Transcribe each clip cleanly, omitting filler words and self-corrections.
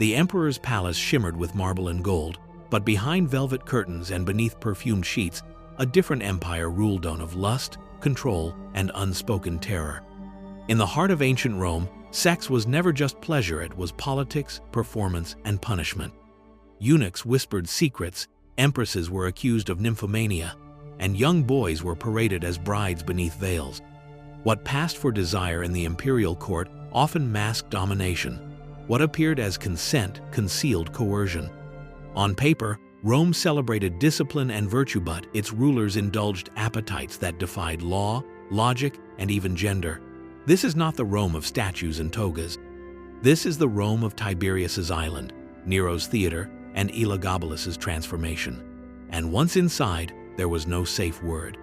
The emperor's palace shimmered with marble and gold, but behind velvet curtains and beneath perfumed sheets, a different empire ruled on of lust, control, and unspoken terror. In the heart of ancient Rome, sex was never just pleasure, it was politics, performance, and punishment. Eunuchs whispered secrets, empresses were accused of nymphomania, and young boys were paraded as brides beneath veils. What passed for desire in the imperial court often masked domination. What appeared as consent concealed coercion. On paper, Rome celebrated discipline and virtue, but its rulers indulged appetites that defied law, logic, and even gender. This is not the Rome of statues and togas. This is the Rome of Tiberius's island, Nero's theater, and Elagabalus's transformation. And once inside, there was no safe word.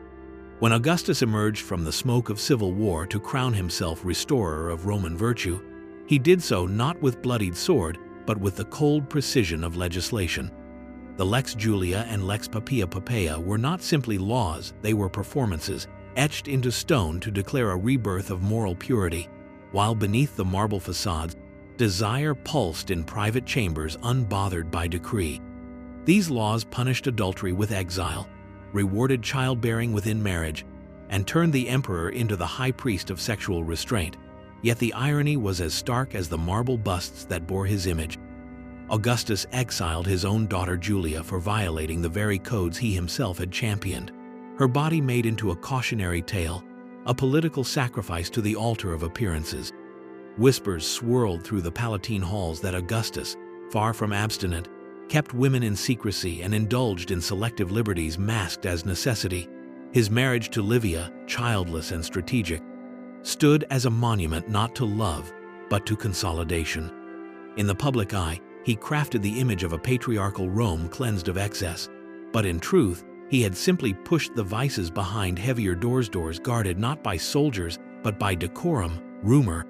When Augustus emerged from the smoke of civil war to crown himself restorer of Roman virtue, he did so not with bloodied sword, but with the cold precision of legislation. The Lex Julia and Lex Poppaea Poppaea were not simply laws, they were performances, etched into stone to declare a rebirth of moral purity, while beneath the marble façades, desire pulsed in private chambers unbothered by decree. These laws punished adultery with exile, rewarded childbearing within marriage, and turned the emperor into the high priest of sexual restraint. Yet the irony was as stark as the marble busts that bore his image. Augustus exiled his own daughter Julia for violating the very codes he himself had championed. Her body made into a cautionary tale, a political sacrifice to the altar of appearances. Whispers swirled through the Palatine halls that Augustus, far from abstinent, kept women in secrecy and indulged in selective liberties masked as necessity. His marriage to Livia, childless and strategic, stood as a monument not to love, but to consolidation. In the public eye, he crafted the image of a patriarchal Rome cleansed of excess, but in truth, he had simply pushed the vices behind heavier doors guarded not by soldiers, but by decorum, rumor,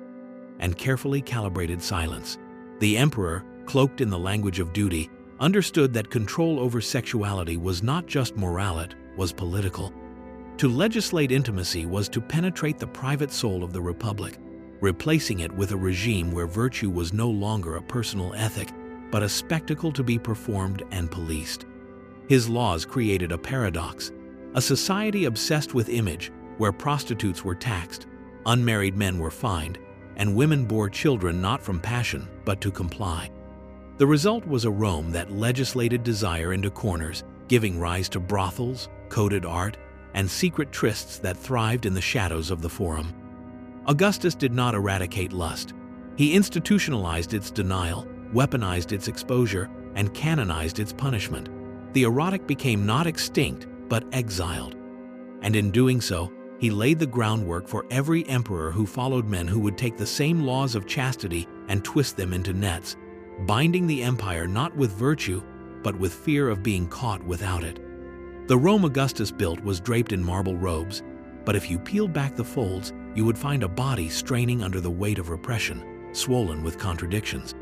and carefully calibrated silence. The emperor, cloaked in the language of duty, understood that control over sexuality was not just moral, it was political. To legislate intimacy was to penetrate the private soul of the republic, replacing it with a regime where virtue was no longer a personal ethic, but a spectacle to be performed and policed. His laws created a paradox, a society obsessed with image, where prostitutes were taxed, unmarried men were fined, and women bore children not from passion, but to comply. The result was a Rome that legislated desire into corners, giving rise to brothels, coded art, and secret trysts that thrived in the shadows of the forum. Augustus did not eradicate lust. He institutionalized its denial, weaponized its exposure, and canonized its punishment. The erotic became not extinct, but exiled. And in doing so, he laid the groundwork for every emperor who followed men who would take the same laws of chastity and twist them into nets, binding the empire not with virtue, but with fear of being caught without it. The Rome Augustus built was draped in marble robes, but if you peeled back the folds, you would find a body straining under the weight of repression, swollen with contradictions.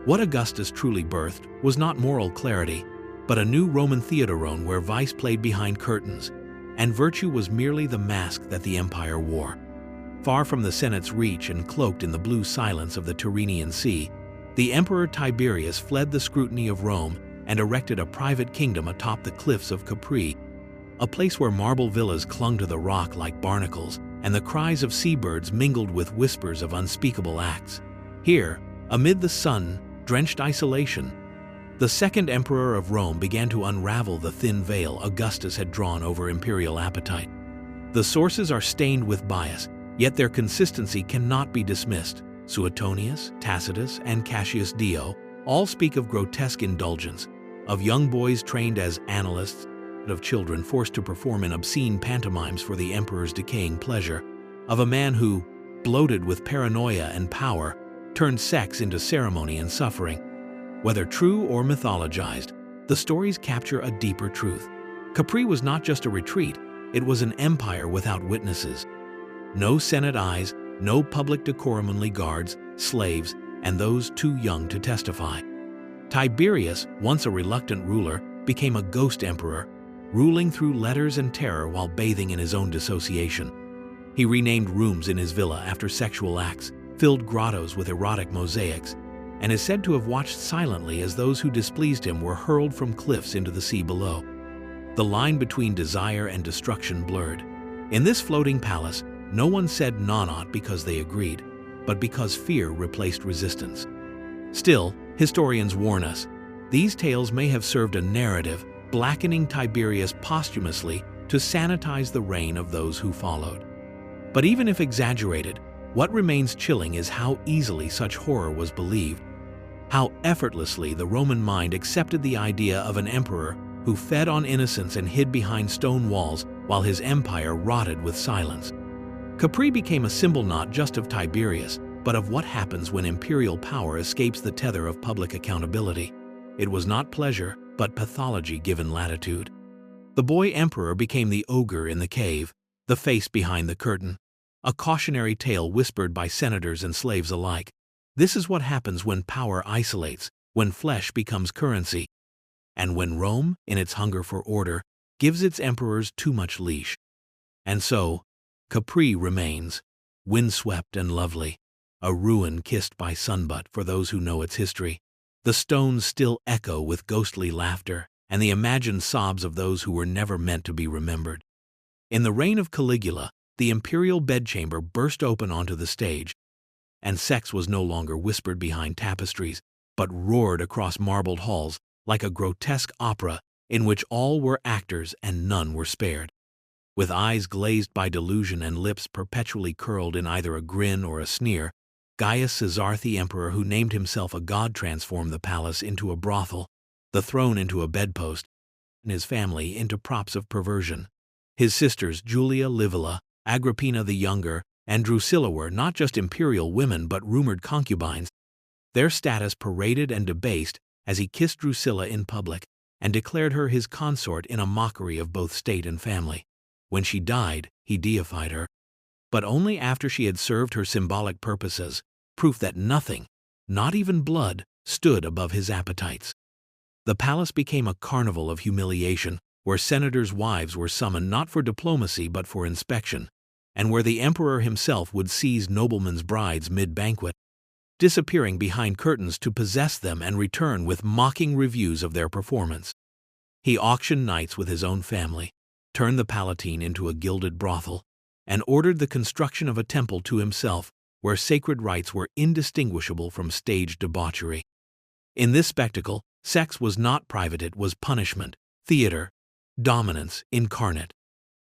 What Augustus truly birthed was not moral clarity, but a new Roman theaterone where vice played behind curtains, and virtue was merely the mask that the empire wore. Far from the Senate's reach and cloaked in the blue silence of the Tyrrhenian Sea, the Emperor Tiberius fled the scrutiny of Rome and erected a private kingdom atop the cliffs of Capri, a place where marble villas clung to the rock like barnacles, and the cries of seabirds mingled with whispers of unspeakable acts. Here, amid the sun-drenched isolation, the second emperor of Rome began to unravel the thin veil Augustus had drawn over imperial appetite. The sources are stained with bias, yet their consistency cannot be dismissed. Suetonius, Tacitus, and Cassius Dio all speak of grotesque indulgence, of young boys trained as analysts, of children forced to perform in obscene pantomimes for the emperor's decaying pleasure, of a man who, bloated with paranoia and power, turned sex into ceremony and suffering. Whether true or mythologized, the stories capture a deeper truth. Capri was not just a retreat, it was an empire without witnesses. No Senate eyes, no public decorum, only guards, slaves, and those too young to testify. Tiberius, once a reluctant ruler, became a ghost emperor, ruling through letters and terror while bathing in his own dissociation. He renamed rooms in his villa after sexual acts, filled grottos with erotic mosaics, and is said to have watched silently as those who displeased him were hurled from cliffs into the sea below. The line between desire and destruction blurred. In this floating palace, no one said not because they agreed, but because fear replaced resistance. Still, historians warn us, these tales may have served a narrative, blackening Tiberius posthumously to sanitize the reign of those who followed. But even if exaggerated, what remains chilling is how easily such horror was believed, how effortlessly the Roman mind accepted the idea of an emperor who fed on innocence and hid behind stone walls while his empire rotted with silence. Capri became a symbol not just of Tiberius, but of what happens when imperial power escapes the tether of public accountability. It was not pleasure, but pathology given latitude. The boy emperor became the ogre in the cave, the face behind the curtain, a cautionary tale whispered by senators and slaves alike. This is what happens when power isolates, when flesh becomes currency, and when Rome, in its hunger for order, gives its emperors too much leash. And so, Capri remains, windswept and lovely, a ruin kissed by sunbut for those who know its history. The stones still echo with ghostly laughter and the imagined sobs of those who were never meant to be remembered. In the reign of Caligula, the imperial bedchamber burst open onto the stage, and sex was no longer whispered behind tapestries, but roared across marbled halls like a grotesque opera in which all were actors and none were spared. With eyes glazed by delusion and lips perpetually curled in either a grin or a sneer, Gaius Caesar, the emperor who named himself a god, transformed the palace into a brothel, the throne into a bedpost, and his family into props of perversion. His sisters Julia Livilla, Agrippina the Younger, and Drusilla were not just imperial women but rumored concubines, their status paraded and debased as he kissed Drusilla in public and declared her his consort in a mockery of both state and family. When she died, he deified her, but only after she had served her symbolic purposes, proof that nothing, not even blood, stood above his appetites. The palace became a carnival of humiliation, where senators' wives were summoned not for diplomacy but for inspection, and where the emperor himself would seize noblemen's brides mid-banquet, disappearing behind curtains to possess them and return with mocking reviews of their performance. He auctioned nights with his own family, turned the Palatine into a gilded brothel, and ordered the construction of a temple to himself, where sacred rites were indistinguishable from staged debauchery. In this spectacle, sex was not private, it was punishment, theater, dominance incarnate.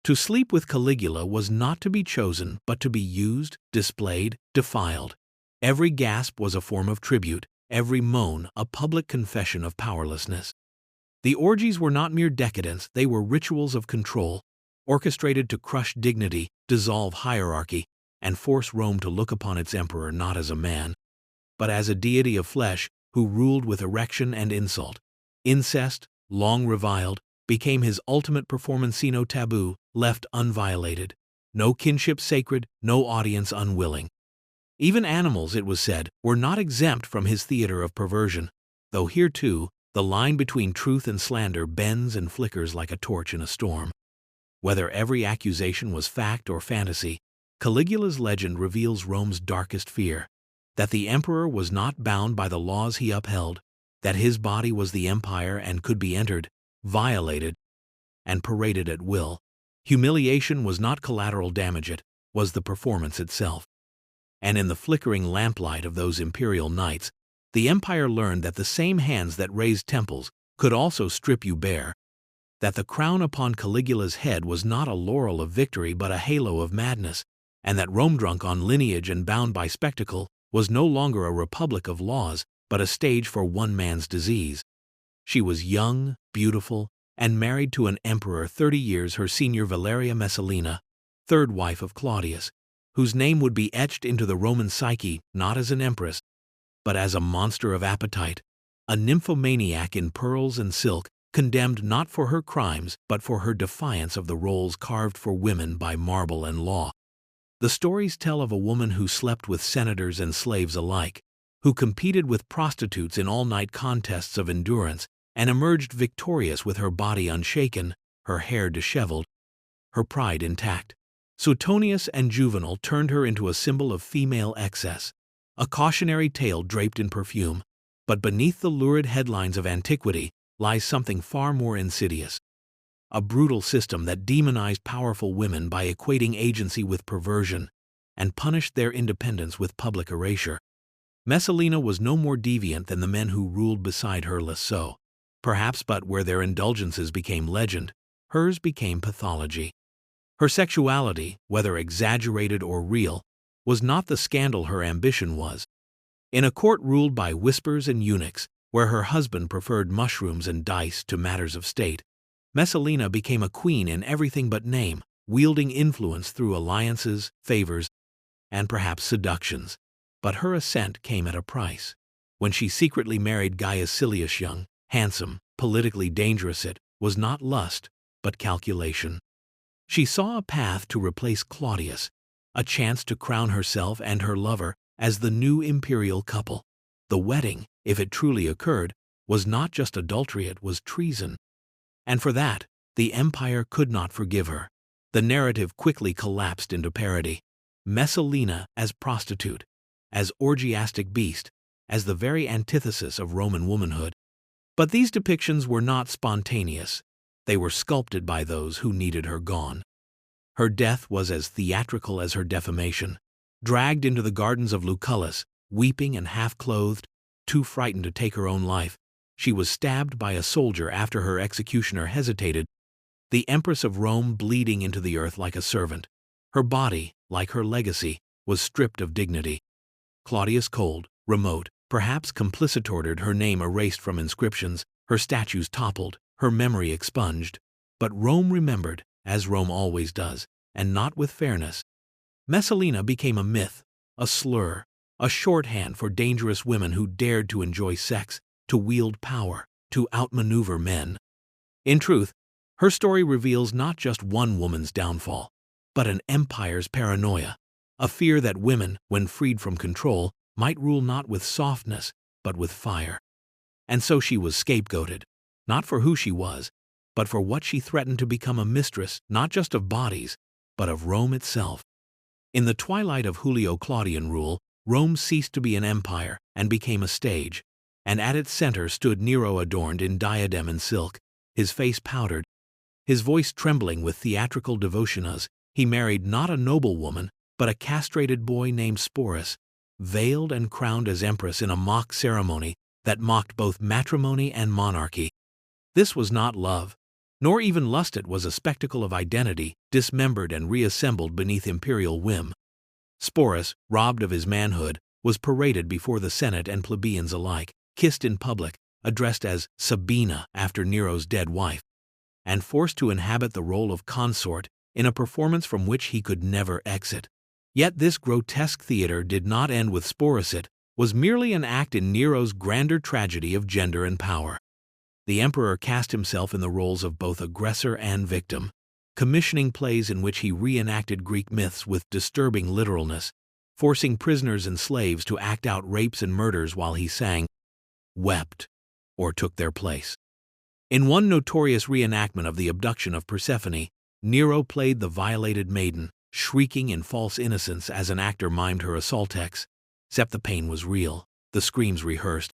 To sleep with Caligula was not to be chosen, but to be used, displayed, defiled. Every gasp was a form of tribute, every moan a public confession of powerlessness. The orgies were not mere decadence, they were rituals of control, orchestrated to crush dignity, dissolve hierarchy, and force Rome to look upon its emperor not as a man, but as a deity of flesh who ruled with erection and insult. Incest, long reviled, became his ultimate performancino taboo, left unviolated. No kinship sacred, no audience unwilling. Even animals, it was said, were not exempt from his theater of perversion, though here too, the line between truth and slander bends and flickers like a torch in a storm. Whether every accusation was fact or fantasy, Caligula's legend reveals Rome's darkest fear, that the emperor was not bound by the laws he upheld, that his body was the empire and could be entered, violated, and paraded at will. Humiliation was not collateral damage, it was the performance itself. And in the flickering lamplight of those imperial nights, the empire learned that the same hands that raised temples could also strip you bare, that the crown upon Caligula's head was not a laurel of victory but a halo of madness, and that Rome, drunk on lineage and bound by spectacle, was no longer a republic of laws but a stage for one man's disease. She was young, beautiful, and married to an emperor 30 years her senior, Valeria Messalina, third wife of Claudius, whose name would be etched into the Roman psyche not as an empress, but as a monster of appetite, a nymphomaniac in pearls and silk, condemned not for her crimes but for her defiance of the roles carved for women by marble and law. The stories tell of a woman who slept with senators and slaves alike, who competed with prostitutes in all-night contests of endurance, and emerged victorious with her body unshaken, her hair disheveled, her pride intact. Suetonius and Juvenal turned her into a symbol of female excess, a cautionary tale draped in perfume, but beneath the lurid headlines of antiquity lies something far more insidious. A brutal system that demonized powerful women by equating agency with perversion and punished their independence with public erasure. Messalina was no more deviant than the men who ruled beside her less so. Perhaps, but where their indulgences became legend, hers became pathology. Her sexuality, whether exaggerated or real, was not the scandal her ambition was. In a court ruled by whispers and eunuchs, where her husband preferred mushrooms and dice to matters of state, Messalina became a queen in everything but name, wielding influence through alliances, favors, and perhaps seductions. But her ascent came at a price. When she secretly married Gaius Silius young, handsome, politically dangerous, it was not lust, but calculation. She saw a path to replace Claudius, a chance to crown herself and her lover as the new imperial couple. The wedding, if it truly occurred, was not just adultery, it was treason. And for that, the empire could not forgive her. The narrative quickly collapsed into parody. Messalina as prostitute, as orgiastic beast, as the very antithesis of Roman womanhood. But these depictions were not spontaneous. They were sculpted by those who needed her gone. Her death was as theatrical as her defamation. Dragged into the gardens of Lucullus, weeping and half-clothed, too frightened to take her own life, she was stabbed by a soldier after her executioner hesitated, the Empress of Rome bleeding into the earth like a servant. Her body, like her legacy, was stripped of dignity. Claudius cold, remote, perhaps complicit ordered her name erased from inscriptions, her statues toppled, her memory expunged. But Rome remembered, as Rome always does, and not with fairness. Messalina became a myth, a slur, a shorthand for dangerous women who dared to enjoy sex, to wield power, to outmaneuver men. In truth, her story reveals not just one woman's downfall, but an empire's paranoia, a fear that women, when freed from control, might rule not with softness, but with fire. And so she was scapegoated, not for who she was, but for what she threatened to become, a mistress not just of bodies, but of Rome itself. In the twilight of Julio-Claudian rule, Rome ceased to be an empire and became a stage, and at its center stood Nero adorned in diadem and silk, his face powdered, his voice trembling with theatrical devotion as he married not a noble woman, but a castrated boy named Sporus, veiled and crowned as empress in a mock ceremony that mocked both matrimony and monarchy. This was not love, nor even lust. It was a spectacle of identity, dismembered and reassembled beneath imperial whim. Sporus, robbed of his manhood, was paraded before the Senate and plebeians alike, kissed in public, addressed as Sabina after Nero's dead wife, and forced to inhabit the role of consort in a performance from which he could never exit. Yet this grotesque theater did not end with Sporus. It was merely an act in Nero's grander tragedy of gender and power. The emperor cast himself in the roles of both aggressor and victim, commissioning plays in which he reenacted Greek myths with disturbing literalness, forcing prisoners and slaves to act out rapes and murders while he sang, wept, or took their place. In one notorious reenactment of the abduction of Persephone, Nero played the violated maiden, shrieking in false innocence as an actor mimed her assaultex, except the pain was real, the screams rehearsed,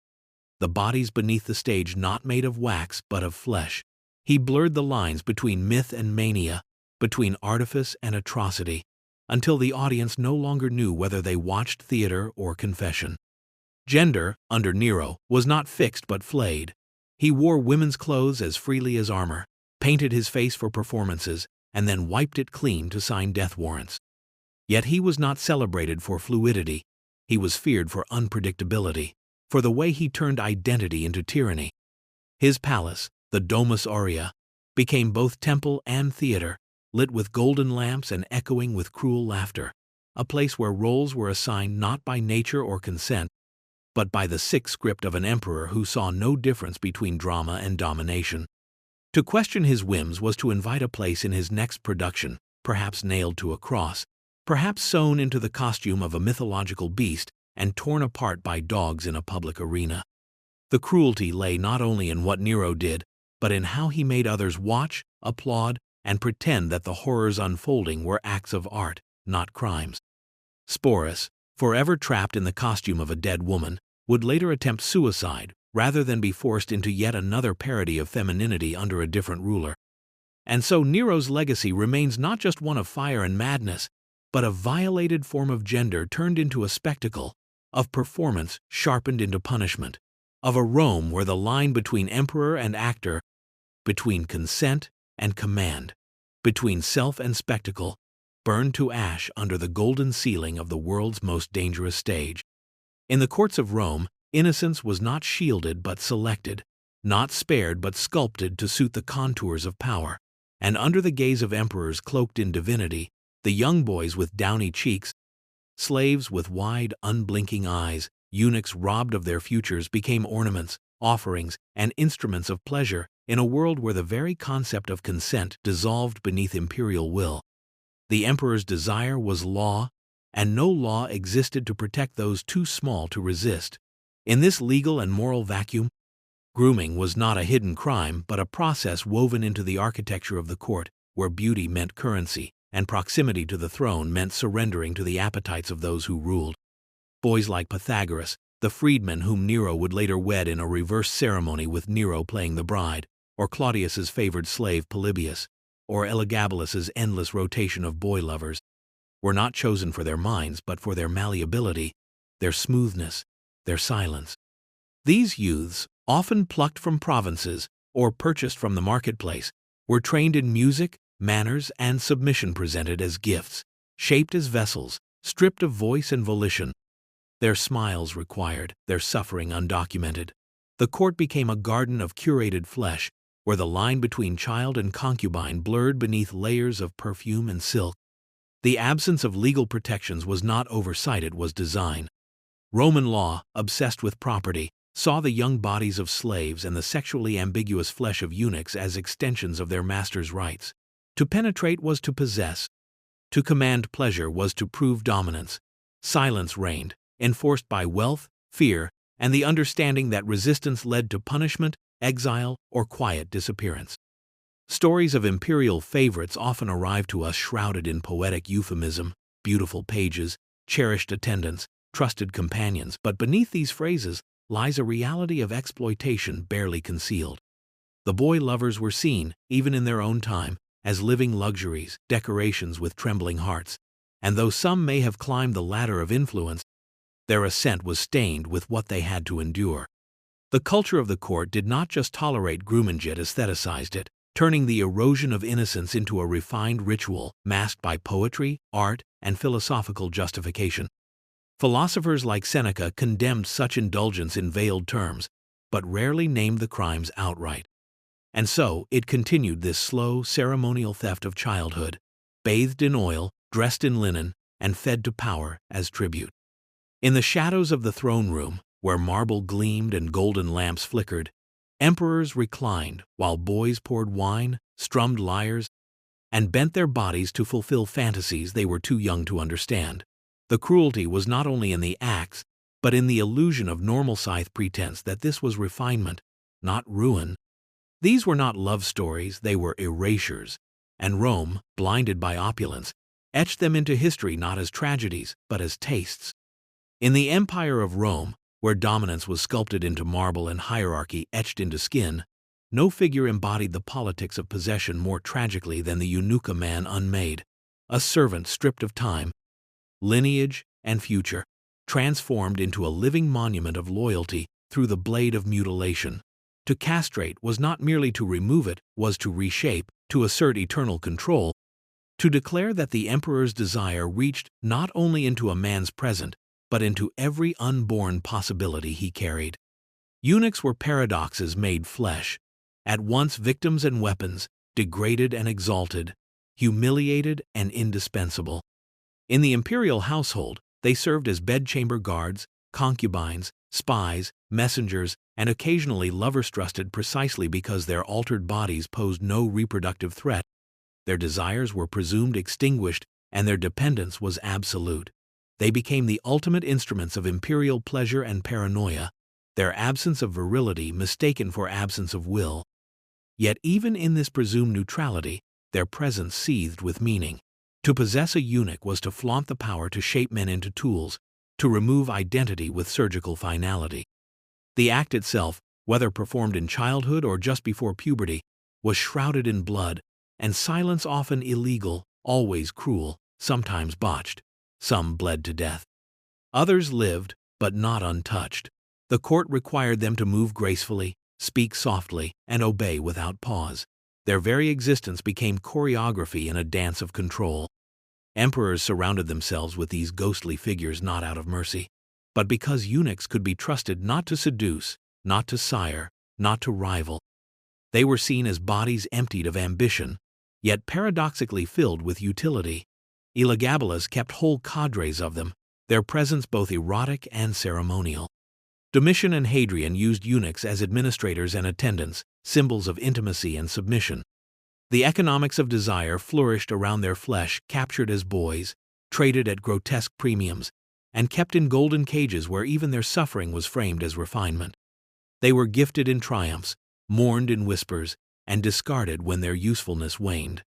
the bodies beneath the stage not made of wax but of flesh. He blurred the lines between myth and mania, between artifice and atrocity, until the audience no longer knew whether they watched theater or confession. Gender, under Nero, was not fixed but flayed. He wore women's clothes as freely as armor, painted his face for performances, and then wiped it clean to sign death warrants. Yet he was not celebrated for fluidity. He was feared for unpredictability, for the way he turned identity into tyranny. His palace, the Domus Aurea, became both temple and theater, lit with golden lamps and echoing with cruel laughter, a place where roles were assigned not by nature or consent, but by the sick script of an emperor who saw no difference between drama and domination. To question his whims was to invite a place in his next production, perhaps nailed to a cross, perhaps sewn into the costume of a mythological beast and torn apart by dogs in a public arena. The cruelty lay not only in what Nero did, but in how he made others watch, applaud, and pretend that the horrors unfolding were acts of art, not crimes. Sporus, forever trapped in the costume of a dead woman, would later attempt suicide rather than be forced into yet another parody of femininity under a different ruler. And so Nero's legacy remains not just one of fire and madness, but a violated form of gender turned into a spectacle, of performance sharpened into punishment, of a Rome where the line between emperor and actor, between consent and command, between self and spectacle, burned to ash under the golden ceiling of the world's most dangerous stage. In the courts of Rome, innocence was not shielded but selected, not spared but sculpted to suit the contours of power. And under the gaze of emperors cloaked in divinity, the young boys with downy cheeks, slaves with wide, unblinking eyes, eunuchs robbed of their futures became ornaments, offerings, and instruments of pleasure in a world where the very concept of consent dissolved beneath imperial will. The emperor's desire was law, and no law existed to protect those too small to resist. In this legal and moral vacuum, grooming was not a hidden crime but a process woven into the architecture of the court, where beauty meant currency, and proximity to the throne meant surrendering to the appetites of those who ruled. Boys like Pythagoras, the freedman whom Nero would later wed in a reverse ceremony with Nero playing the bride, or Claudius's favored slave Polybius, or Elagabalus's endless rotation of boy lovers, were not chosen for their minds but for their malleability, their smoothness, their silence. These youths, often plucked from provinces or purchased from the marketplace, were trained in music, manners, and submission, presented as gifts, shaped as vessels, stripped of voice and volition. Their smiles required, their suffering undocumented. The court became a garden of curated flesh, where the line between child and concubine blurred beneath layers of perfume and silk. The absence of legal protections was not oversight, it was design. Roman law, obsessed with property, saw the young bodies of slaves and the sexually ambiguous flesh of eunuchs as extensions of their masters' rights. To penetrate was to possess. To command pleasure was to prove dominance. Silence reigned, enforced by wealth, fear, and the understanding that resistance led to punishment, exile, or quiet disappearance. Stories of imperial favorites often arrive to us shrouded in poetic euphemism, beautiful pages, cherished attendants, trusted companions, but beneath these phrases lies a reality of exploitation barely concealed. The boy lovers were seen, even in their own time, as living luxuries, decorations with trembling hearts, and though some may have climbed the ladder of influence, their ascent was stained with what they had to endure. The culture of the court did not just tolerate grooming, it aestheticized it, turning the erosion of innocence into a refined ritual masked by poetry, art, and philosophical justification. Philosophers like Seneca condemned such indulgence in veiled terms, but rarely named the crimes outright. And so it continued, this slow, ceremonial theft of childhood, bathed in oil, dressed in linen, and fed to power as tribute. In the shadows of the throne room, where marble gleamed and golden lamps flickered, emperors reclined while boys poured wine, strummed lyres, and bent their bodies to fulfill fantasies they were too young to understand. The cruelty was not only in the acts, but in the illusion of normalcy, pretense that this was refinement, not ruin. These were not love stories, they were erasures, and Rome, blinded by opulence, etched them into history not as tragedies, but as tastes. In the Empire of Rome, where dominance was sculpted into marble and hierarchy etched into skin, no figure embodied the politics of possession more tragically than the eunuch, a man unmade, a servant stripped of time, lineage, and future, transformed into a living monument of loyalty through the blade of mutilation. To castrate was not merely to remove it, was to reshape, to assert eternal control, to declare that the emperor's desire reached not only into a man's present, but into every unborn possibility he carried. Eunuchs were paradoxes made flesh, at once victims and weapons, degraded and exalted, humiliated and indispensable. In the imperial household, they served as bedchamber guards, concubines, spies, messengers, and occasionally lovers, trusted precisely because their altered bodies posed no reproductive threat. Their desires were presumed extinguished, and their dependence was absolute. They became the ultimate instruments of imperial pleasure and paranoia, their absence of virility mistaken for absence of will. Yet even in this presumed neutrality, their presence seethed with meaning. To possess a eunuch was to flaunt the power to shape men into tools, to remove identity with surgical finality. The act itself, whether performed in childhood or just before puberty, was shrouded in blood, and silence often illegal, always cruel, sometimes botched. Some bled to death. Others lived, but not untouched. The court required them to move gracefully, speak softly, and obey without pause. Their very existence became choreography in a dance of control. Emperors surrounded themselves with these ghostly figures not out of mercy, but because eunuchs could be trusted not to seduce, not to sire, not to rival. They were seen as bodies emptied of ambition, yet paradoxically filled with utility. Elagabalus kept whole cadres of them, their presence both erotic and ceremonial. Domitian and Hadrian used eunuchs as administrators and attendants, symbols of intimacy and submission. The economics of desire flourished around their flesh, captured as boys, traded at grotesque premiums, and kept in golden cages where even their suffering was framed as refinement. They were gifted in triumphs, mourned in whispers, and discarded when their usefulness waned.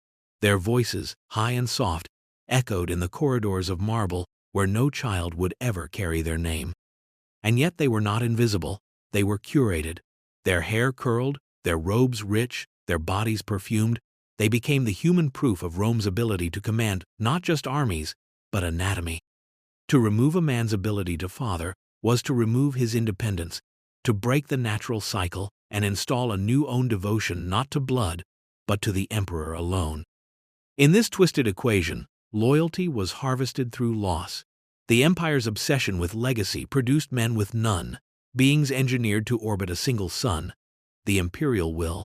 Their voices, high and soft, echoed in the corridors of marble where no child would ever carry their name. And yet they were not invisible, they were curated. Their hair curled, their robes rich, their bodies perfumed, they became the human proof of Rome's ability to command not just armies, but anatomy. To remove a man's ability to father was to remove his independence, to break the natural cycle and install a new own devotion not to blood, but to the emperor alone. In this twisted equation, loyalty was harvested through loss. The empire's obsession with legacy produced men with none, beings engineered to orbit a single sun, the imperial will.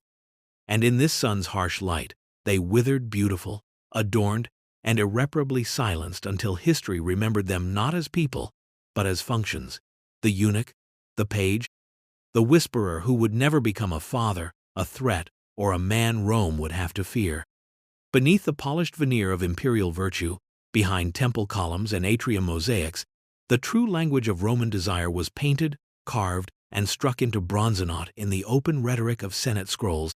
And in this sun's harsh light, they withered beautiful, adorned, and irreparably silenced until history remembered them not as people, but as functions: the eunuch, the page, the whisperer who would never become a father, a threat, or a man Rome would have to fear. Beneath the polished veneer of imperial virtue, behind temple columns and atrium mosaics, the true language of Roman desire was painted, carved, and struck into bronzonate in the open rhetoric of Senate scrolls,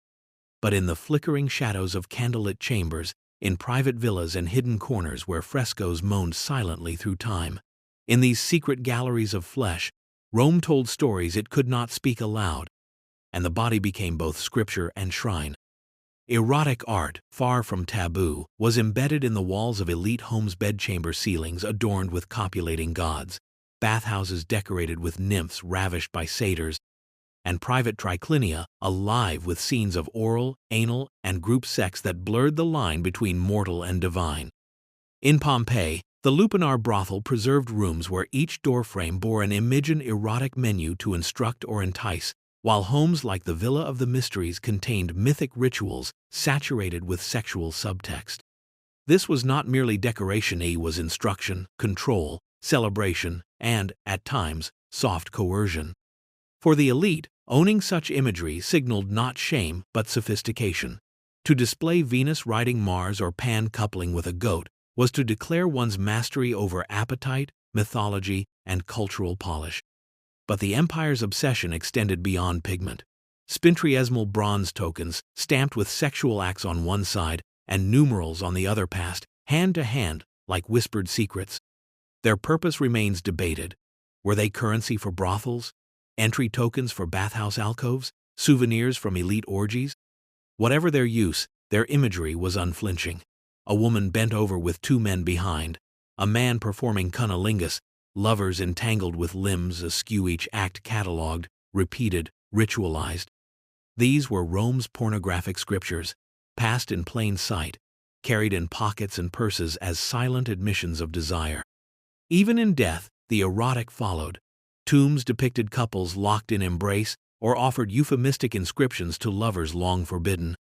but in the flickering shadows of candlelit chambers, in private villas and hidden corners where frescoes moaned silently through time. In these secret galleries of flesh, Rome told stories it could not speak aloud, and the body became both scripture and shrine. Erotic art, far from taboo, was embedded in the walls of elite homes' bedchamber ceilings adorned with copulating gods, bathhouses decorated with nymphs ravished by satyrs, and private triclinia alive with scenes of oral, anal, and group sex that blurred the line between mortal and divine. In Pompeii, the lupanar brothel preserved rooms where each doorframe bore an imagined erotic menu to instruct or entice, while homes like the Villa of the Mysteries contained mythic rituals saturated with sexual subtext. This was not merely decoration, it was instruction, control, celebration, and, at times, soft coercion. For the elite, owning such imagery signaled not shame but sophistication. To display Venus riding Mars or Pan coupling with a goat was to declare one's mastery over appetite, mythology, and cultural polish. But the empire's obsession extended beyond pigment. Spintryesimal bronze tokens, stamped with sexual acts on one side and numerals on the other, passed hand to hand like whispered secrets. Their purpose remains debated. Were they currency for brothels? Entry tokens for bathhouse alcoves? Souvenirs from elite orgies? Whatever their use, their imagery was unflinching. A woman bent over with two men behind, a man performing cunnilingus, lovers entangled with limbs askew, each act catalogued, repeated, ritualized. These were Rome's pornographic scriptures, passed in plain sight, carried in pockets and purses as silent admissions of desire. Even in death, the erotic followed. Tombs depicted couples locked in embrace or offered euphemistic inscriptions to lovers long forbidden.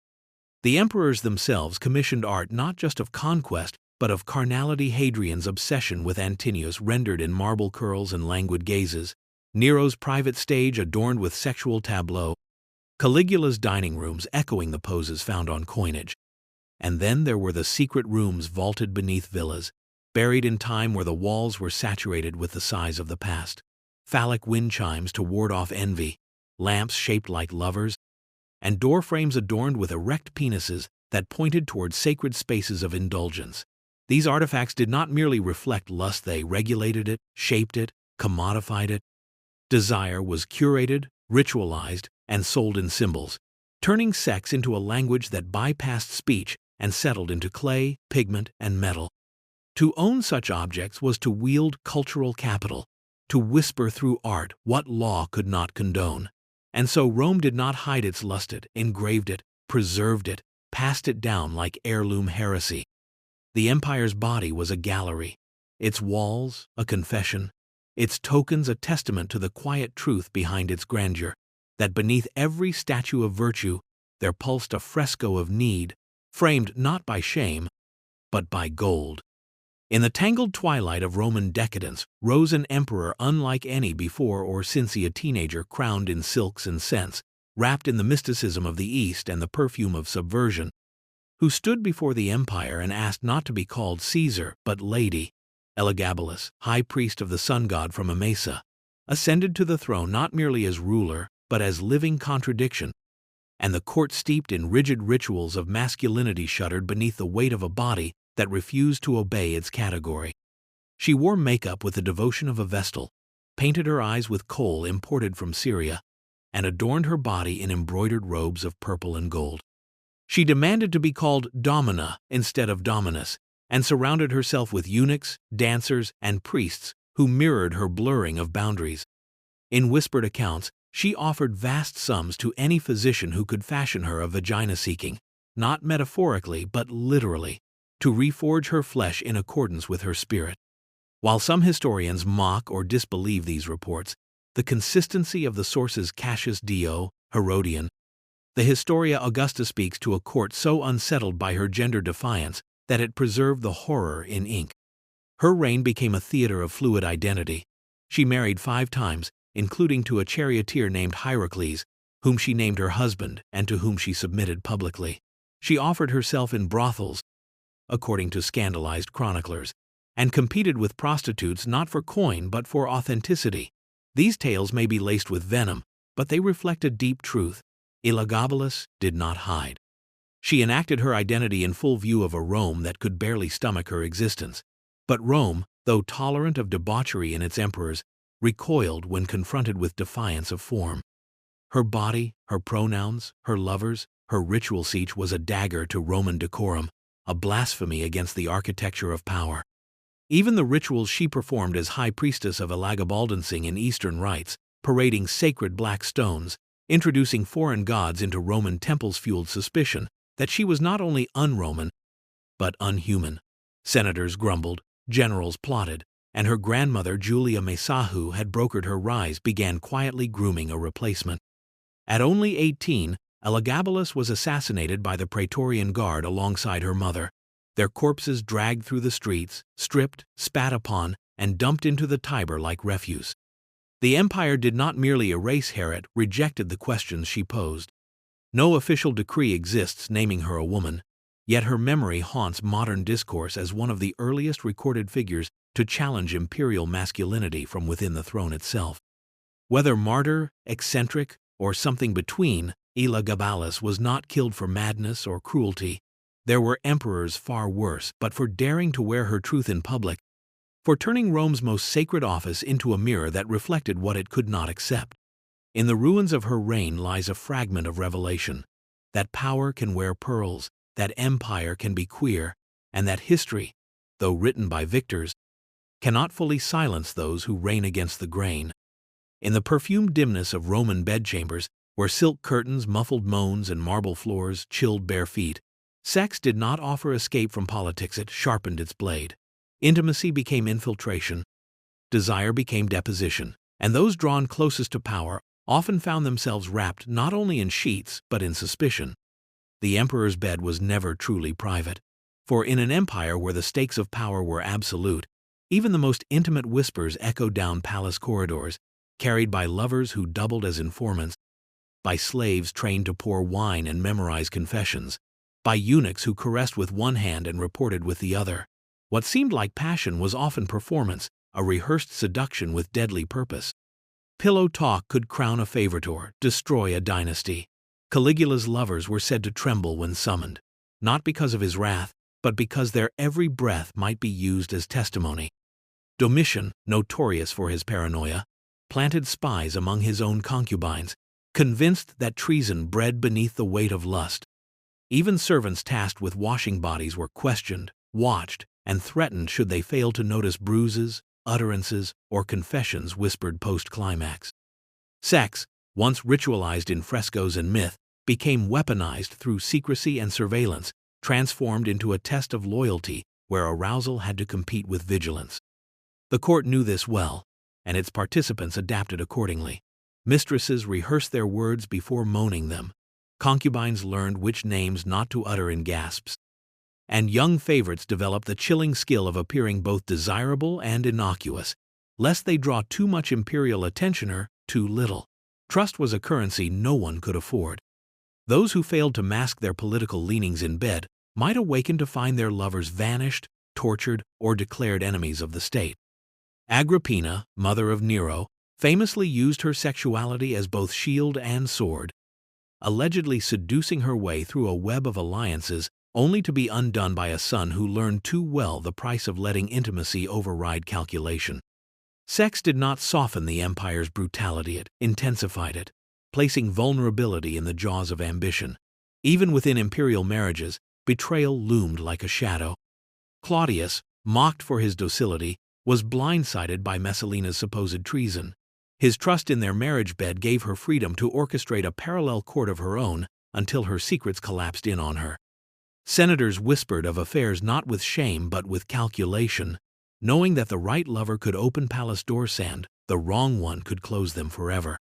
The emperors themselves commissioned art not just of conquest, but of carnality. Hadrian's obsession with Antinous rendered in marble curls and languid gazes, Nero's private stage adorned with sexual tableaux, Caligula's dining rooms echoing the poses found on coinage. And then there were the secret rooms vaulted beneath villas, buried in time where the walls were saturated with the sighs of the past. Phallic wind chimes to ward off envy, lamps shaped like lovers, and door frames adorned with erect penises that pointed toward sacred spaces of indulgence. These artifacts did not merely reflect lust, they regulated it, shaped it, commodified it. Desire was curated, ritualized, and sold in symbols, turning sex into a language that bypassed speech and settled into clay, pigment, and metal. To own such objects was to wield cultural capital, to whisper through art what law could not condone. And so Rome did not hide its lusted, engraved it, preserved it, passed it down like heirloom heresy. The empire's body was a gallery, its walls a confession, its tokens a testament to the quiet truth behind its grandeur, that beneath every statue of virtue there pulsed a fresco of need, framed not by shame, but by gold. In the tangled twilight of Roman decadence rose an emperor unlike any before or since he, a teenager crowned in silks and scents, wrapped in the mysticism of the East and the perfume of subversion, who stood before the empire and asked not to be called Caesar but Lady. Elagabalus, high priest of the sun god from Emesa, ascended to the throne not merely as ruler but as living contradiction, and the court steeped in rigid rituals of masculinity shuddered beneath the weight of a body that refused to obey its category. She wore makeup with the devotion of a Vestal, painted her eyes with kohl imported from Syria, and adorned her body in embroidered robes of purple and gold. She demanded to be called Domina instead of Dominus, and surrounded herself with eunuchs, dancers, and priests who mirrored her blurring of boundaries. In whispered accounts, she offered vast sums to any physician who could fashion her a vagina seeking, not metaphorically but literally, to reforge her flesh in accordance with her spirit. While some historians mock or disbelieve these reports, the consistency of the sources Cassius Dio, Herodian, the Historia Augustus speaks to a court so unsettled by her gender defiance that it preserved the horror in ink. Her reign became a theater of fluid identity. She married 5 times, including to a charioteer named Hierocles, whom she named her husband and to whom she submitted publicly. She offered herself in brothels, according to scandalized chroniclers, and competed with prostitutes not for coin but for authenticity. These tales may be laced with venom, but they reflect a deep truth. Elagabalus did not hide. She enacted her identity in full view of a Rome that could barely stomach her existence. But Rome, though tolerant of debauchery in its emperors, recoiled when confronted with defiance of form. Her body, her pronouns, her lovers, her ritual speech was a dagger to Roman decorum, a blasphemy against the architecture of power. Even the rituals she performed as high priestess of Elagabaldancing in Eastern rites, parading sacred black stones, introducing foreign gods into Roman temples fueled suspicion that she was not only un-Roman, but unhuman. Senators grumbled, generals plotted, and her grandmother Julia Mesa, who had brokered her rise, began quietly grooming a replacement. At only 18, Elagabalus was assassinated by the Praetorian Guard alongside her mother, their corpses dragged through the streets, stripped, spat upon, and dumped into the Tiber like refuse. The empire did not merely erase her, it rejected the questions she posed. No official decree exists naming her a woman, yet her memory haunts modern discourse as one of the earliest recorded figures to challenge imperial masculinity from within the throne itself. Whether martyr, eccentric, or something between, Elagabalus was not killed for madness or cruelty. There were emperors far worse, but for daring to wear her truth in public, for turning Rome's most sacred office into a mirror that reflected what it could not accept. In the ruins of her reign lies a fragment of revelation, that power can wear pearls, that empire can be queer, and that history, though written by victors, cannot fully silence those who reign against the grain. In the perfumed dimness of Roman bedchambers, where silk curtains muffled moans and marble floors chilled bare feet, sex did not offer escape from politics, it sharpened its blade. Intimacy became infiltration, desire became deposition, and those drawn closest to power often found themselves wrapped not only in sheets but in suspicion. The emperor's bed was never truly private, for in an empire where the stakes of power were absolute, even the most intimate whispers echoed down palace corridors, carried by lovers who doubled as informants, by slaves trained to pour wine and memorize confessions, by eunuchs who caressed with one hand and reported with the other. What seemed like passion was often performance, a rehearsed seduction with deadly purpose. Pillow talk could crown a favoritor, destroy a dynasty. Caligula's lovers were said to tremble when summoned, not because of his wrath, but because their every breath might be used as testimony. Domitian, notorious for his paranoia, planted spies among his own concubines, convinced that treason bred beneath the weight of lust. Even servants tasked with washing bodies were questioned, watched, and threatened should they fail to notice bruises, utterances, or confessions whispered post-climax. Sex, once ritualized in frescoes and myth, became weaponized through secrecy and surveillance, transformed into a test of loyalty where arousal had to compete with vigilance. The court knew this well, and its participants adapted accordingly. Mistresses rehearsed their words before moaning them. Concubines learned which names not to utter in gasps. And young favorites developed the chilling skill of appearing both desirable and innocuous, lest they draw too much imperial attention or too little. Trust was a currency no one could afford. Those who failed to mask their political leanings in bed might awaken to find their lovers vanished, tortured, or declared enemies of the state. Agrippina, mother of Nero, famously used her sexuality as both shield and sword, allegedly seducing her way through a web of alliances only to be undone by a son who learned too well the price of letting intimacy override calculation. Sex did not soften the empire's brutality, it intensified it, placing vulnerability in the jaws of ambition. Even within imperial marriages, betrayal loomed like a shadow. Claudius, mocked for his docility, was blindsided by Messalina's supposed treason. His trust in their marriage bed gave her freedom to orchestrate a parallel court of her own until her secrets collapsed in on her. Senators whispered of affairs not with shame but with calculation, knowing that the right lover could open palace doors and the wrong one could close them forever.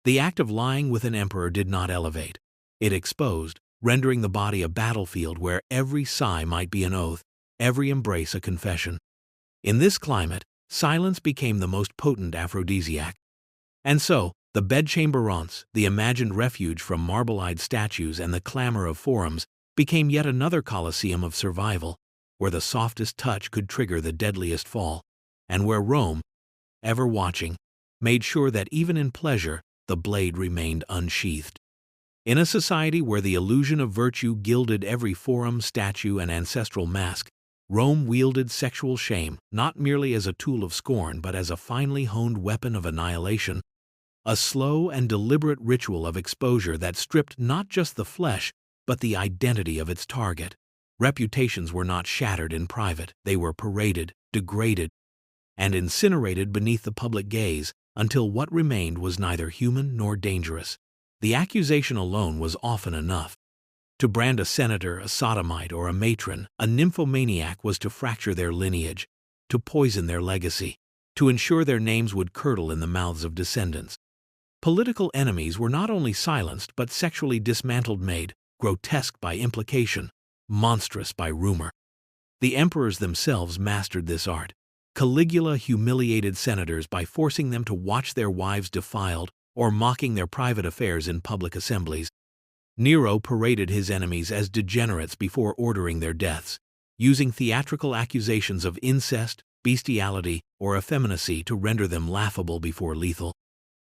The act of lying with an emperor did not elevate. It exposed, rendering the body a battlefield where every sigh might be an oath, every embrace a confession. In this climate, silence became the most potent aphrodisiac. And so, the bedchamber rance, the imagined refuge from marble-eyed statues and the clamor of forums, became yet another coliseum of survival, where the softest touch could trigger the deadliest fall, and where Rome, ever watching, made sure that even in pleasure, the blade remained unsheathed. In a society where the illusion of virtue gilded every forum, statue, and ancestral mask, Rome wielded sexual shame not merely as a tool of scorn but as a finely honed weapon of annihilation, a slow and deliberate ritual of exposure that stripped not just the flesh but the identity of its target. Reputations were not shattered in private, they were paraded, degraded, and incinerated beneath the public gaze until what remained was neither human nor dangerous. The accusation alone was often enough. To brand a senator, a sodomite, or a matron, a nymphomaniac was to fracture their lineage, to poison their legacy, to ensure their names would curdle in the mouths of descendants. Political enemies were not only silenced but sexually dismantled, made grotesque by implication, monstrous by rumor. The emperors themselves mastered this art. Caligula humiliated senators by forcing them to watch their wives defiled or mocking their private affairs in public assemblies. Nero paraded his enemies as degenerates before ordering their deaths, using theatrical accusations of incest, bestiality, or effeminacy to render them laughable before lethal.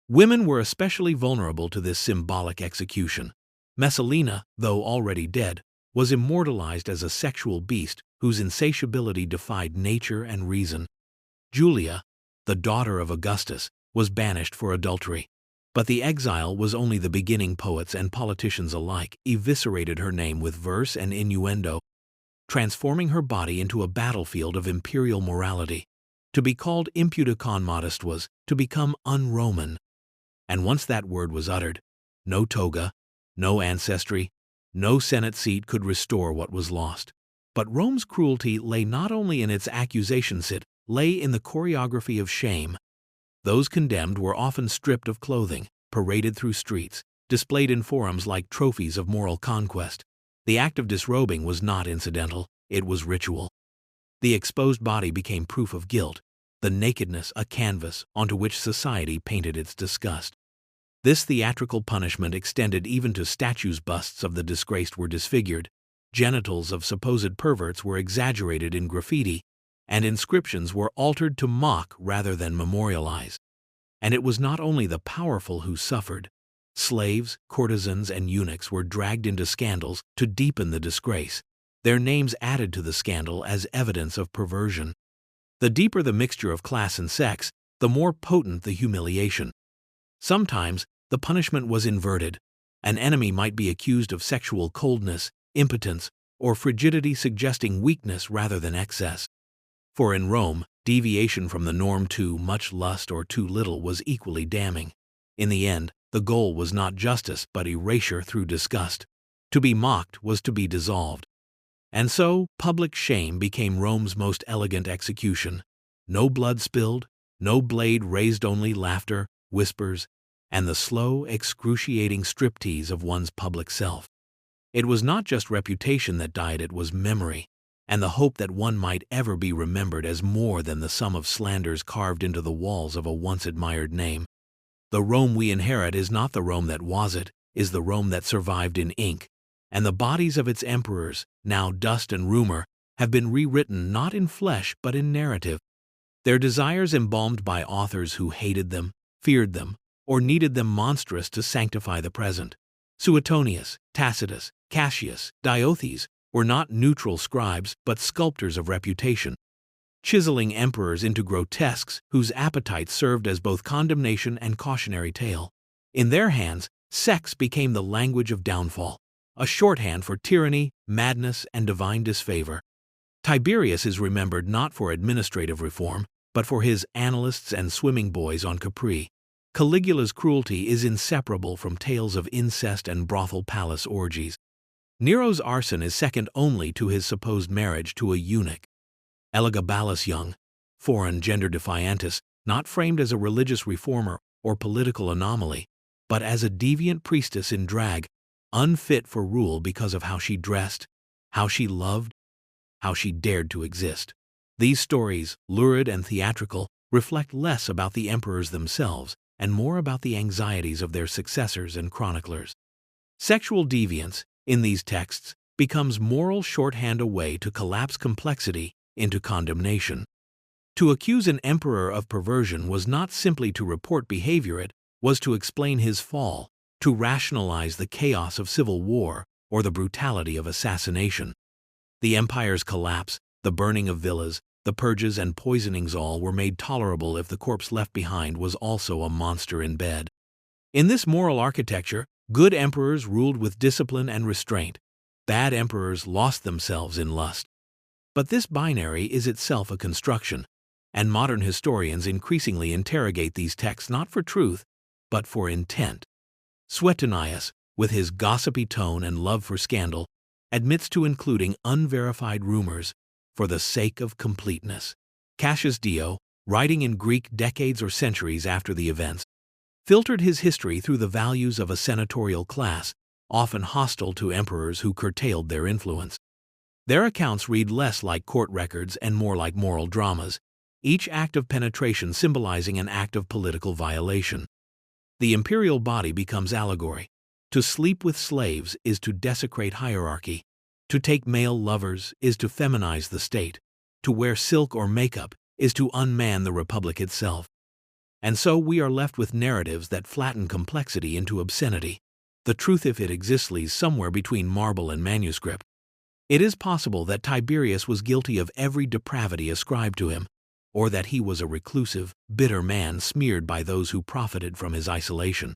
Women were especially vulnerable to this symbolic execution. Messalina, though already dead, was immortalized as a sexual beast whose insatiability defied nature and reason. Julia, the daughter of Augustus, was banished for adultery. But the exile was only the beginning. Poets and politicians alike eviscerated her name with verse and innuendo, transforming her body into a battlefield of imperial morality. To be called impudicon modest was to become un-Roman. And once that word was uttered, no toga, no ancestry, no Senate seat could restore what was lost. But Rome's cruelty lay not only in its accusations, it lay in the choreography of shame. Those condemned were often stripped of clothing, paraded through streets, displayed in forums like trophies of moral conquest. The act of disrobing was not incidental, it was ritual. The exposed body became proof of guilt, the nakedness a canvas onto which society painted its disgust. This theatrical punishment extended even to statues. Busts of the disgraced were disfigured, genitals of supposed perverts were exaggerated in graffiti, and inscriptions were altered to mock rather than memorialize. And it was not only the powerful who suffered. Slaves, courtesans, and eunuchs were dragged into scandals to deepen the disgrace. their names added to the scandal as evidence of perversion. The deeper the mixture of class and sex, the more potent the humiliation. Sometimes, the punishment was inverted. An enemy might be accused of sexual coldness, impotence, or frigidity, suggesting weakness rather than excess. For in Rome, deviation from the norm, too much lust or too little, was equally damning. In the end, the goal was not justice but erasure through disgust. To be mocked was to be dissolved. And so, public shame became Rome's most elegant execution. No blood spilled, no blade raised, only laughter, whispers, and the slow, excruciating striptease of one's public self. It was not just reputation that died, it was memory, and the hope that one might ever be remembered as more than the sum of slanders carved into the walls of a once admired name. The Rome we inherit is not the Rome that was, it is the Rome that survived in ink, and the bodies of its emperors, now dust and rumor, have been rewritten not in flesh but in narrative. Their desires embalmed by authors who hated them, feared them, or needed them monstrous to sanctify the present. Suetonius, Tacitus, Cassius, Diothenes were not neutral scribes but sculptors of reputation, chiseling emperors into grotesques whose appetites served as both condemnation and cautionary tale. In their hands, sex became the language of downfall, a shorthand for tyranny, madness, and divine disfavor. Tiberius is remembered not for administrative reform, but for his analysts and swimming boys on Capri. Caligula's cruelty is inseparable from tales of incest and brothel palace orgies. Nero's arson is second only to his supposed marriage to a eunuch. Elagabalus Young, foreign gender defiantis, not framed as a religious reformer or political anomaly, but as a deviant priestess in drag, unfit for rule because of how she dressed, how she loved, how she dared to exist. These stories, lurid and theatrical, reflect less about the emperors themselves and more about the anxieties of their successors and chroniclers. Sexual deviance, in these texts, becomes moral shorthand, a way to collapse complexity into condemnation. To accuse an emperor of perversion was not simply to report behavior, it was to explain his fall, to rationalize the chaos of civil war or the brutality of assassination. The empire's collapse, the burning of villas, the purges and poisonings, all were made tolerable if the corpse left behind was also a monster in bed. In this moral architecture, good emperors ruled with discipline and restraint. Bad emperors lost themselves in lust. But this binary is itself a construction, and modern historians increasingly interrogate these texts not for truth, but for intent. Suetonius, with his gossipy tone and love for scandal, admits to including unverified rumors for the sake of completeness. Cassius Dio, writing in Greek decades or centuries after the events, filtered his history through the values of a senatorial class, often hostile to emperors who curtailed their influence. Their accounts read less like court records and more like moral dramas, each act of penetration symbolizing an act of political violation. The imperial body becomes allegory. To sleep with slaves is to desecrate hierarchy. To take male lovers is to feminize the state. To wear silk or makeup is to unman the republic itself. And so we are left with narratives that flatten complexity into obscenity. The truth, if it exists, lies somewhere between marble and manuscript. It is possible that Tiberius was guilty of every depravity ascribed to him, or that he was a reclusive, bitter man smeared by those who profited from his isolation.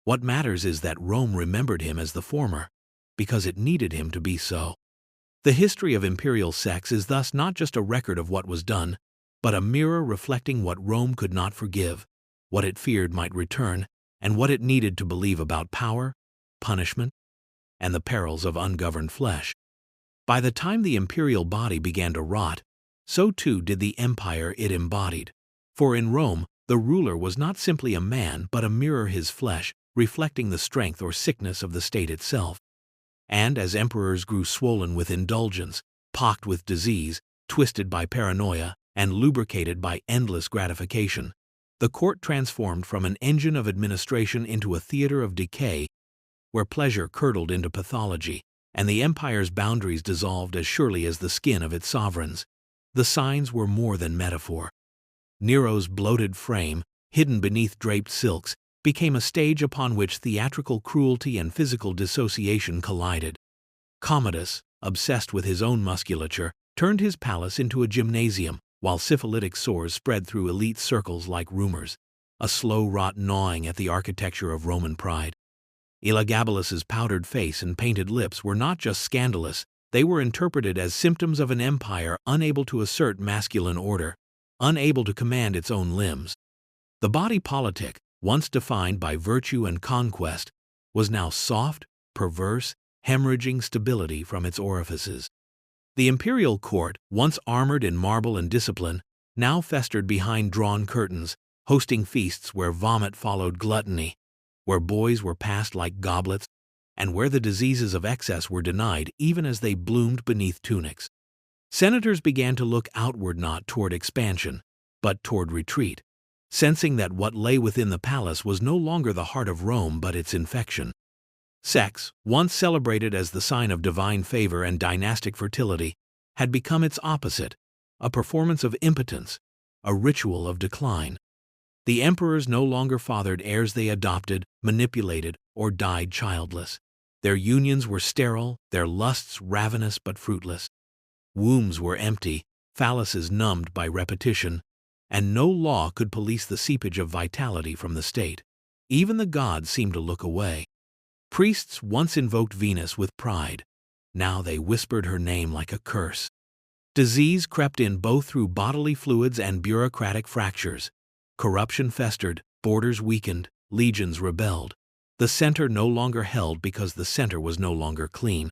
What matters is that Rome remembered him as the former, because it needed him to be so. The history of imperial sex is thus not just a record of what was done, but a mirror reflecting what Rome could not forgive, what it feared might return, and what it needed to believe about power, punishment, and the perils of ungoverned flesh. By the time the imperial body began to rot, so too did the empire it embodied. For in Rome, the ruler was not simply a man but a mirror, his flesh, reflecting the strength or sickness of the state itself. And as emperors grew swollen with indulgence, pocked with disease, twisted by paranoia, and lubricated by endless gratification, the court transformed from an engine of administration into a theater of decay, where pleasure curdled into pathology, and the empire's boundaries dissolved as surely as the skin of its sovereigns. The signs were more than metaphor. Nero's bloated frame, hidden beneath draped silks, became a stage upon which theatrical cruelty and physical dissociation collided. Commodus, obsessed with his own musculature, turned his palace into a gymnasium, while syphilitic sores spread through elite circles like rumors, a slow rot gnawing at the architecture of Roman pride. Elagabalus's powdered face and painted lips were not just scandalous, they were interpreted as symptoms of an empire unable to assert masculine order, unable to command its own limbs. The body politic, once defined by virtue and conquest, was now soft, perverse, hemorrhaging stability from its orifices. The imperial court, once armored in marble and discipline, now festered behind drawn curtains, hosting feasts where vomit followed gluttony, where boys were passed like goblets, and where the diseases of excess were denied even as they bloomed beneath tunics. Senators began to look outward, not toward expansion, but toward retreat, sensing that what lay within the palace was no longer the heart of Rome but its infection. Sex, once celebrated as the sign of divine favor and dynastic fertility, had become its opposite, a performance of impotence, a ritual of decline. The emperors no longer fathered heirs they adopted, manipulated, or died childless. Their unions were sterile, their lusts ravenous but fruitless. Wombs were empty, phalluses numbed by repetition, and no law could police the seepage of vitality from the state. Even the gods seemed to look away. Priests once invoked Venus with pride. Now they whispered her name like a curse. Disease crept in both through bodily fluids and bureaucratic fractures. Corruption festered, borders weakened, legions rebelled. The center no longer held because the center was no longer clean.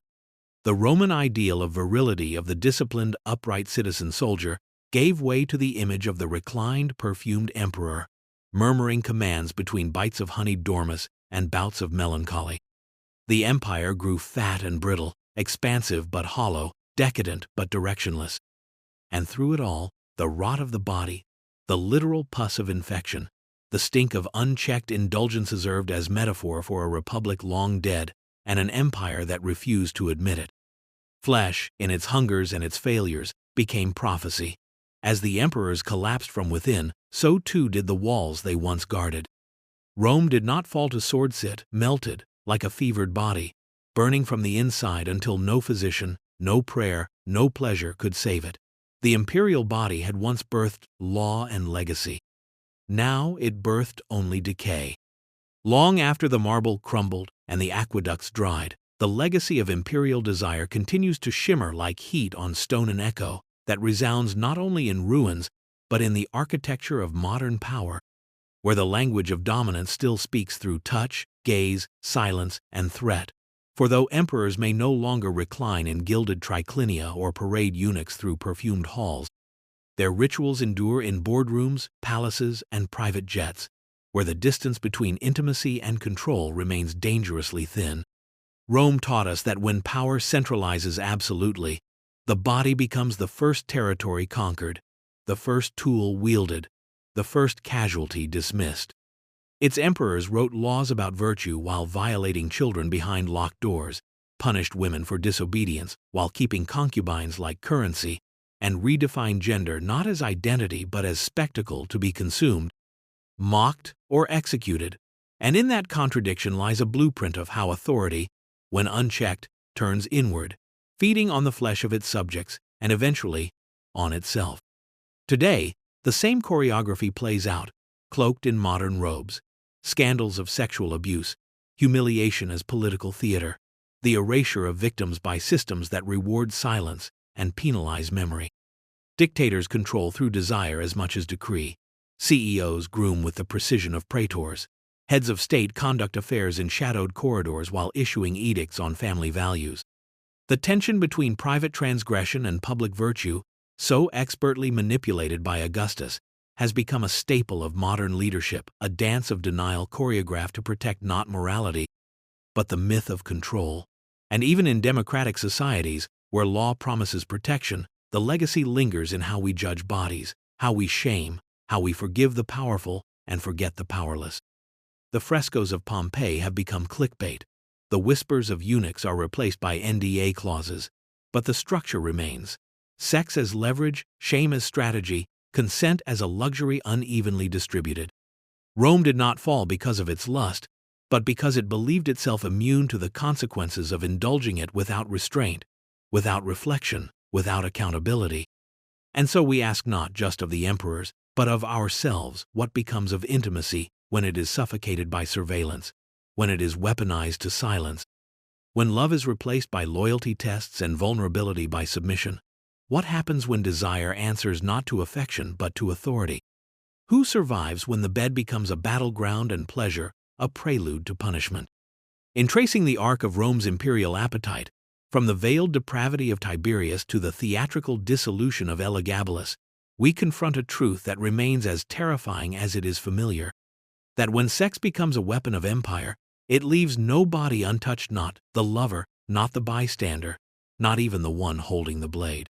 The Roman ideal of virility of the disciplined, upright citizen soldier gave way to the image of the reclined, perfumed emperor, murmuring commands between bites of honeyed dormice and bouts of melancholy. The empire grew fat and brittle, expansive but hollow, decadent but directionless. And through it all, the rot of the body, the literal pus of infection, the stink of unchecked indulgence served as metaphor for a republic long dead and an empire that refused to admit it. Flesh, in its hungers and its failures, became prophecy. As the emperors collapsed from within, so too did the walls they once guarded. Rome did not fall to sword-sit, melted, like a fevered body, burning from the inside until no physician, no prayer, no pleasure could save it. The imperial body had once birthed law and legacy. Now it birthed only decay. Long after the marble crumbled and the aqueducts dried, the legacy of imperial desire continues to shimmer like heat on stone, an echo that resounds not only in ruins but in the architecture of modern power, where the language of dominance still speaks through touch, gaze, silence, and threat. For though emperors may no longer recline in gilded triclinia or parade eunuchs through perfumed halls, their rituals endure in boardrooms, palaces, and private jets, where the distance between intimacy and control remains dangerously thin. Rome taught us that when power centralizes absolutely, the body becomes the first territory conquered, the first tool wielded, the first casualty dismissed. Its emperors wrote laws about virtue while violating children behind locked doors, punished women for disobedience while keeping concubines like currency, and redefined gender not as identity but as spectacle to be consumed, mocked, or executed. And in that contradiction lies a blueprint of how authority, when unchecked, turns inward, feeding on the flesh of its subjects and eventually on itself. Today, the same choreography plays out, cloaked in modern robes. Scandals of sexual abuse, humiliation as political theater, the erasure of victims by systems that reward silence and penalize memory. Dictators control through desire as much as decree. CEOs groom with the precision of praetors. Heads of state conduct affairs in shadowed corridors while issuing edicts on family values. The tension between private transgression and public virtue, so expertly manipulated by Augustus, has become a staple of modern leadership, a dance of denial choreographed to protect not morality, but the myth of control. And even in democratic societies, where law promises protection, the legacy lingers in how we judge bodies, how we shame, how we forgive the powerful and forget the powerless. The frescoes of Pompeii have become clickbait. The whispers of eunuchs are replaced by NDA clauses, but the structure remains. Sex as leverage, shame as strategy, consent as a luxury unevenly distributed. Rome did not fall because of its lust, but because it believed itself immune to the consequences of indulging it without restraint, without reflection, without accountability. And so we ask not just of the emperors, but of ourselves, what becomes of intimacy when it is suffocated by surveillance, when it is weaponized to silence, when love is replaced by loyalty tests and vulnerability by submission? What happens when desire answers not to affection but to authority? Who survives when the bed becomes a battleground and pleasure a prelude to punishment? In tracing the arc of Rome's imperial appetite, from the veiled depravity of Tiberius to the theatrical dissolution of Elagabalus, we confront a truth that remains as terrifying as it is familiar: that when sex becomes a weapon of empire, it leaves no body untouched, not the lover, not the bystander, not even the one holding the blade.